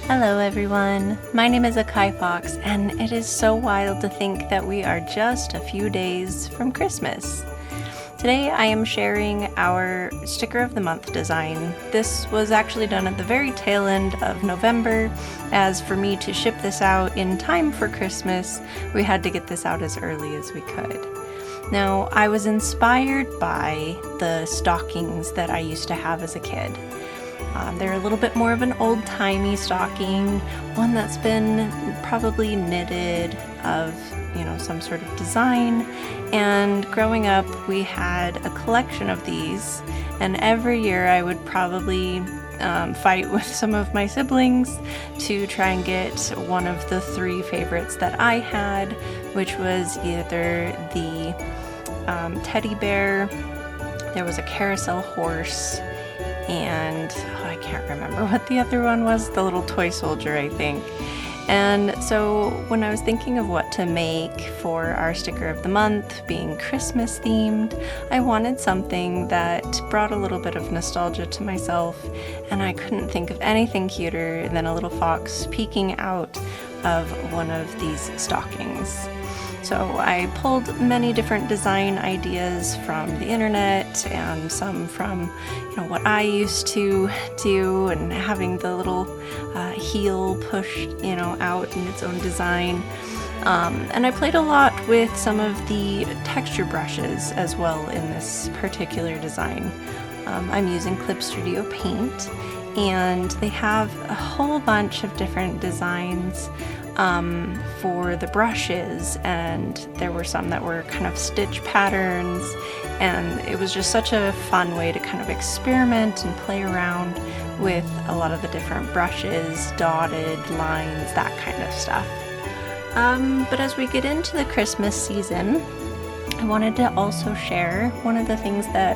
Hello everyone, my name is Akai Fox, and it is so wild to think that we are just a few days from Christmas. Today I am sharing our Sticker of the Month design. This was actually done at the very tail end of November, as for me to ship this out in time for Christmas, we had to get this out as early as we could. Now, I was inspired by the stockings that I used to have as a kid. They're a little bit more of an old-timey stocking, one that's been probably knitted of, some sort of design. And growing up, we had a collection of these, and every year I would probably fight with some of my siblings to try and get one of the three favorites that I had, which was either the teddy bear, there was a carousel horse, and I can't remember what the other one was, the little toy soldier, I think. And so when I was thinking of what to make for our Sticker of the Month, being Christmas themed, I wanted something that brought a little bit of nostalgia to myself, and I couldn't think of anything cuter than a little fox peeking out of one of these stockings. So I pulled many different design ideas from the internet and some from what I used to do, and having the little heel pushed out in its own design. And I played a lot with some of the texture brushes as well in this particular design. I'm using Clip Studio Paint, and they have a whole bunch of different designs for the brushes, and there were some that were kind of stitch patterns, and it was just such a fun way to kind of experiment and play around with a lot of the different brushes, dotted lines, that kind of stuff. But as we get into the Christmas season, I wanted to also share one of the things that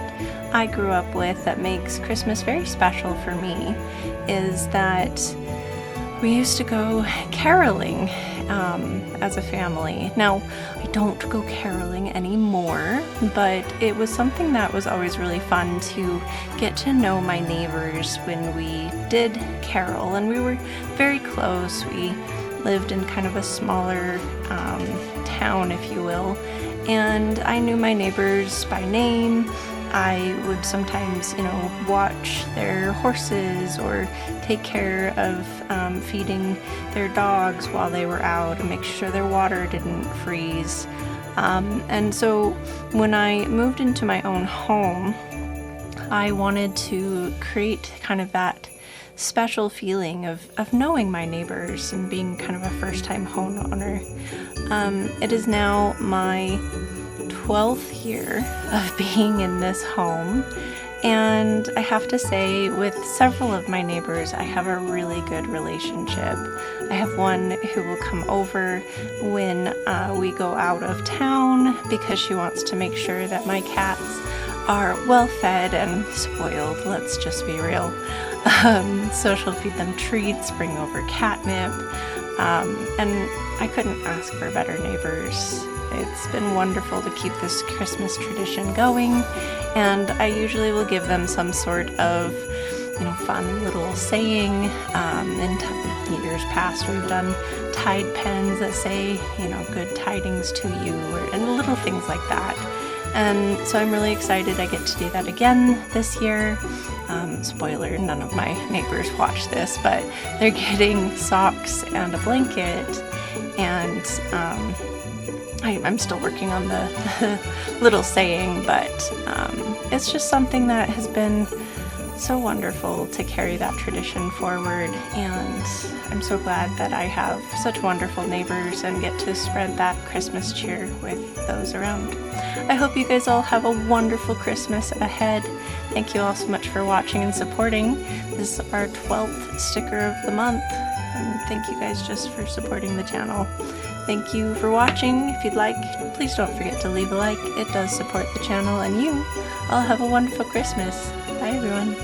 I grew up with that makes Christmas very special for me, is that we used to go caroling as a family. Now, I don't go caroling anymore, but it was something that was always really fun to get to know my neighbors when we did carol, and we were very close. We lived in kind of a smaller town, if you will, and I knew my neighbors by name. I would sometimes, watch their horses or take care of feeding their dogs while they were out and make sure their water didn't freeze. And so when I moved into my own home, I wanted to create kind of that special feeling of knowing my neighbors and being kind of a first-time homeowner. It is now my 12th year of being in this home, and I have to say, with several of my neighbors, I have a really good relationship. I have one who will come over when we go out of town because she wants to make sure that my cats are well fed and spoiled, let's just be real. So she'll feed them treats, bring over catnip, and I couldn't ask for better neighbors. It's been wonderful to keep this Christmas tradition going, and I usually will give them some sort of, fun little saying. In years past, we've done Tide pens that say, good tidings to you, and little things like that. And so I'm really excited I get to do that again this year. Spoiler, none of my neighbors watch this, but they're getting socks and a blanket, and I'm still working on the little saying, but it's just something that has been so wonderful to carry that tradition forward, and I'm so glad that I have such wonderful neighbors and get to spread that Christmas cheer with those around. I hope you guys all have a wonderful Christmas ahead. Thank you all so much for watching and supporting. This is our 12th Sticker of the Month, and thank you guys just for supporting the channel. Thank you for watching. If you'd like, please don't forget to leave a like. It does support the channel and you. All have a wonderful Christmas. Bye everyone.